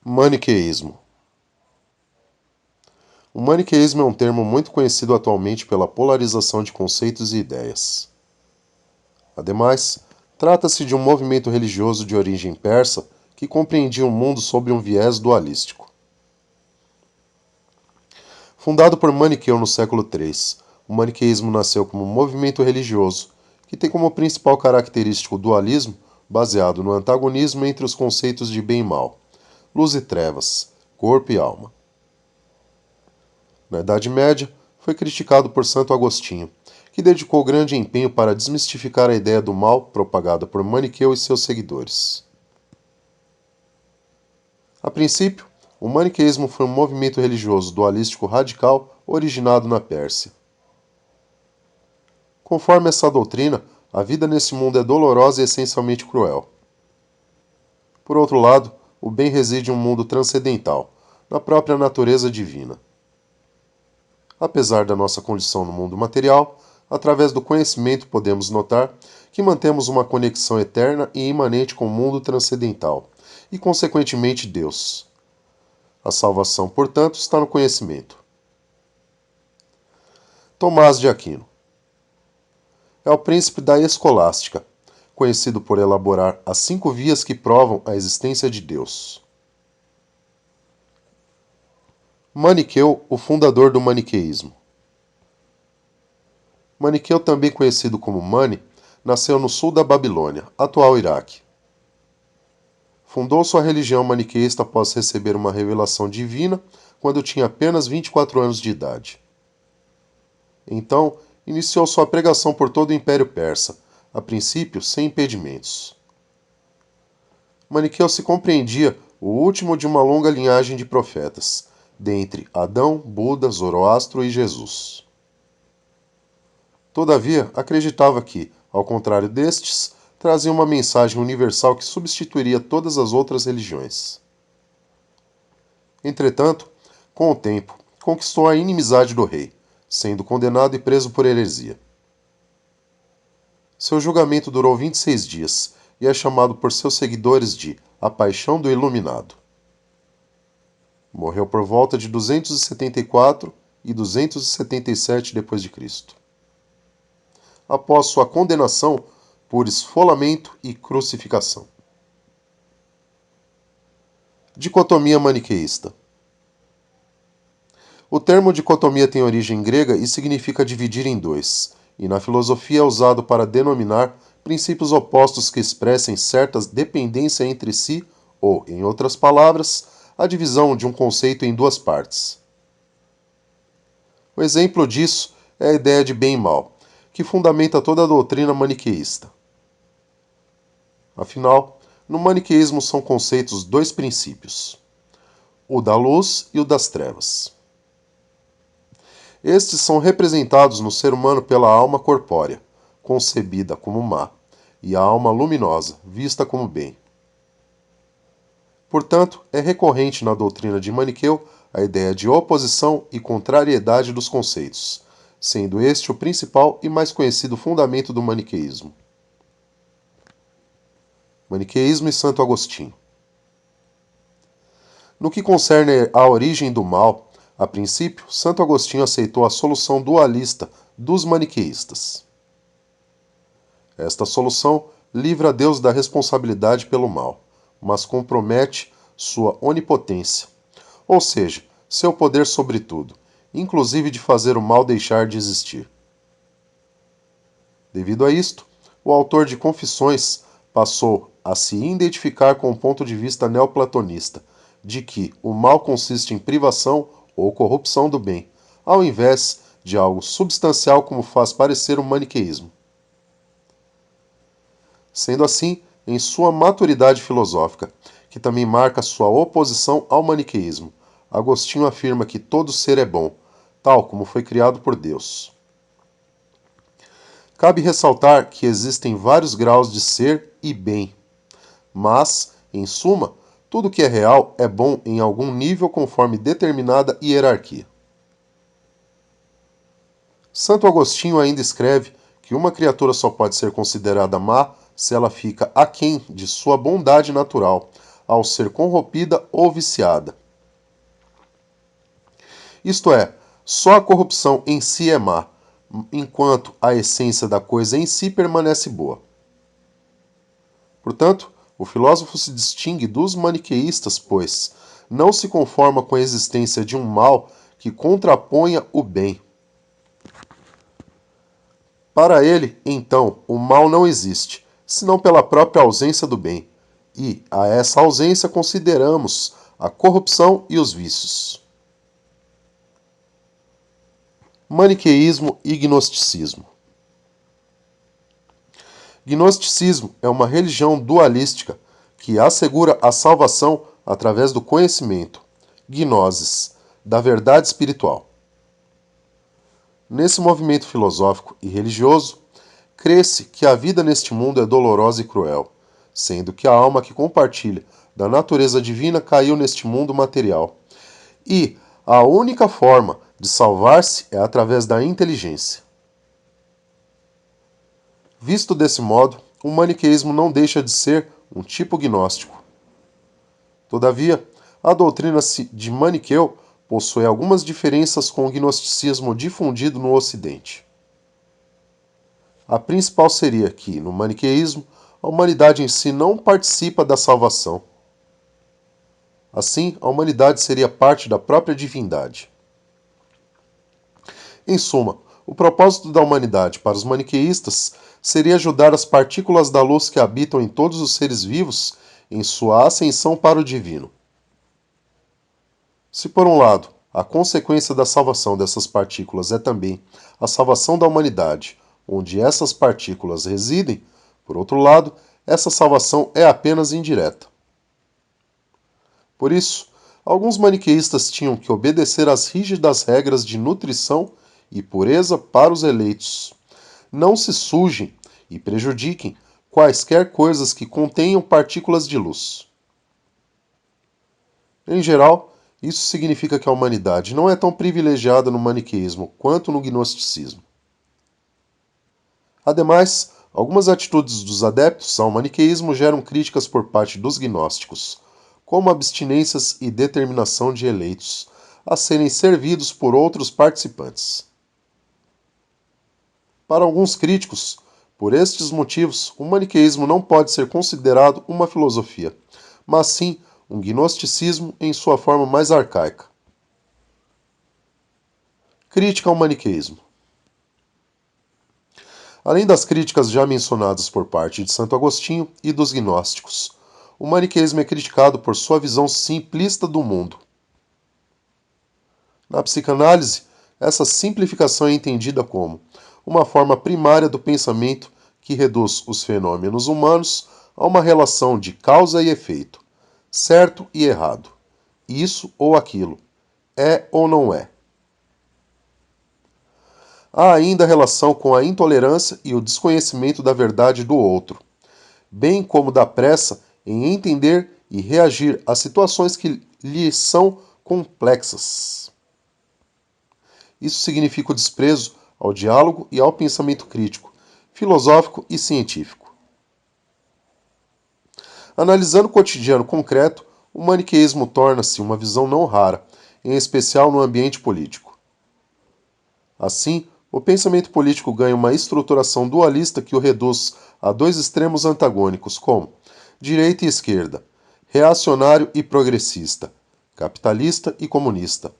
Maniqueísmo. O maniqueísmo é um termo muito conhecido atualmente pela polarização de conceitos e ideias. Ademais, trata-se de um movimento religioso de origem persa que compreendia o mundo sob um viés dualístico. Fundado por Maniqueu no século III, o maniqueísmo nasceu como um movimento religioso que tem como principal característica o dualismo, baseado no antagonismo entre os conceitos de bem e mal, luz e trevas, corpo e alma. Na Idade Média, foi criticado por Santo Agostinho, que dedicou grande empenho para desmistificar a ideia do mal propagada por Maniqueu e seus seguidores. A princípio, o maniqueísmo foi um movimento religioso dualístico radical originado na Pérsia. Conforme essa doutrina, a vida nesse mundo é dolorosa e essencialmente cruel. Por outro lado, o bem reside em um mundo transcendental, na própria natureza divina. Apesar da nossa condição no mundo material, através do conhecimento podemos notar que mantemos uma conexão eterna e imanente com o mundo transcendental e, consequentemente, Deus. A salvação, portanto, está no conhecimento. Tomás de Aquino é o príncipe da escolástica, conhecido por elaborar as 5 vias que provam a existência de Deus. Maniqueu, o fundador do maniqueísmo. Maniqueu, também conhecido como Mani, nasceu no sul da Babilônia, atual Iraque. Fundou sua religião maniqueísta após receber uma revelação divina quando tinha apenas 24 anos de idade. Então, iniciou sua pregação por todo o Império Persa, a princípio sem impedimentos. Maniqueu se compreendia o último de uma longa linhagem de profetas, dentre Adão, Buda, Zoroastro e Jesus. Todavia, acreditava que, ao contrário destes, trazia uma mensagem universal que substituiria todas as outras religiões. Entretanto, com o tempo, conquistou a inimizade do rei, sendo condenado e preso por heresia. Seu julgamento durou 26 dias e é chamado por seus seguidores de a Paixão do Iluminado. Morreu por volta de 274 e 277 d.C., após sua condenação por esfolamento e crucificação. Dicotomia maniqueísta. O termo dicotomia tem origem grega e significa dividir em dois, e na filosofia é usado para denominar princípios opostos que expressem certa dependência entre si ou, em outras palavras, a divisão de um conceito em duas partes. O exemplo disso é a ideia de bem e mal, que fundamenta toda a doutrina maniqueísta. Afinal, no maniqueísmo são conceitos 2 princípios, o da luz e o das trevas. Estes são representados no ser humano pela alma corpórea, concebida como má, e a alma luminosa, vista como bem. Portanto, é recorrente na doutrina de Maniqueu a ideia de oposição e contrariedade dos conceitos, sendo este o principal e mais conhecido fundamento do maniqueísmo. Maniqueísmo e Santo Agostinho. No que concerne à origem do mal, a princípio, Santo Agostinho aceitou a solução dualista dos maniqueístas. Esta solução livra Deus da responsabilidade pelo mal, mas compromete sua onipotência, ou seja, seu poder sobre tudo, inclusive de fazer o mal deixar de existir. Devido a isto, o autor de Confissões passou a se identificar com o ponto de vista neoplatonista, de que o mal consiste em privação ou corrupção do bem, ao invés de algo substancial como faz parecer o maniqueísmo. Sendo assim, em sua maturidade filosófica, que também marca sua oposição ao maniqueísmo, Agostinho afirma que todo ser é bom, tal como foi criado por Deus. Cabe ressaltar que existem vários graus de ser e bem, mas, em suma, tudo que é real é bom em algum nível conforme determinada hierarquia. Santo Agostinho ainda escreve que uma criatura só pode ser considerada má se ela fica aquém de sua bondade natural, ao ser corrompida ou viciada. Isto é, só a corrupção em si é má, enquanto a essência da coisa em si permanece boa. Portanto, o filósofo se distingue dos maniqueístas, pois não se conforma com a existência de um mal que contraponha o bem. Para ele, então, o mal não existe, senão pela própria ausência do bem, e a essa ausência consideramos a corrupção e os vícios. Maniqueísmo e gnosticismo. Gnosticismo é uma religião dualística que assegura a salvação através do conhecimento, gnosis, da verdade espiritual. Nesse movimento filosófico e religioso, crê-se que a vida neste mundo é dolorosa e cruel, sendo que a alma que compartilha da natureza divina caiu neste mundo material. E a única forma de salvar-se é através da inteligência. Visto desse modo, o maniqueísmo não deixa de ser um tipo gnóstico. Todavia, a doutrina de Maniqueu possui algumas diferenças com o gnosticismo difundido no Ocidente. A principal seria que, no maniqueísmo, a humanidade em si não participa da salvação. Assim, a humanidade seria parte da própria divindade. Em suma, o propósito da humanidade para os maniqueístas seria ajudar as partículas da luz que habitam em todos os seres vivos em sua ascensão para o divino. Se, por um lado, a consequência da salvação dessas partículas é também a salvação da humanidade, onde essas partículas residem, por outro lado, essa salvação é apenas indireta. Por isso, alguns maniqueístas tinham que obedecer às rígidas regras de nutrição e pureza para os eleitos. Não se sujem e prejudiquem quaisquer coisas que contenham partículas de luz. Em geral, isso significa que a humanidade não é tão privilegiada no maniqueísmo quanto no gnosticismo. Ademais, algumas atitudes dos adeptos ao maniqueísmo geram críticas por parte dos gnósticos, como abstinências e determinação de eleitos a serem servidos por outros participantes. Para alguns críticos, por estes motivos, o maniqueísmo não pode ser considerado uma filosofia, mas sim um gnosticismo em sua forma mais arcaica. Crítica ao maniqueísmo. Além das críticas já mencionadas por parte de Santo Agostinho e dos gnósticos, o maniqueísmo é criticado por sua visão simplista do mundo. Na psicanálise, essa simplificação é entendida como uma forma primária do pensamento que reduz os fenômenos humanos a uma relação de causa e efeito, certo e errado, isso ou aquilo, é ou não é. Há ainda a relação com a intolerância e o desconhecimento da verdade do outro, bem como da pressa em entender e reagir a situações que lhe são complexas. Isso significa o desprezo ao diálogo e ao pensamento crítico, filosófico e científico. Analisando o cotidiano concreto, o maniqueísmo torna-se uma visão não rara, em especial no ambiente político. Assim, o pensamento político ganha uma estruturação dualista que o reduz a dois extremos antagônicos, como direita e esquerda, reacionário e progressista, capitalista e comunista,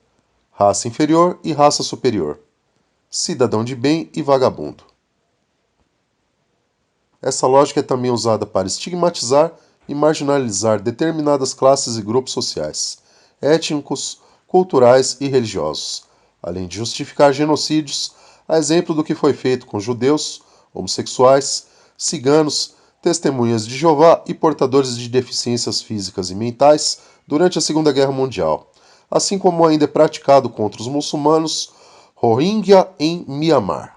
raça inferior e raça superior, cidadão de bem e vagabundo. Essa lógica é também usada para estigmatizar e marginalizar determinadas classes e grupos sociais, étnicos, culturais e religiosos, além de justificar genocídios, a exemplo do que foi feito com judeus, homossexuais, ciganos, testemunhas de Jeová e portadores de deficiências físicas e mentais durante a Segunda Guerra Mundial, assim como ainda é praticado contra os muçulmanos Rohingya em Myanmar.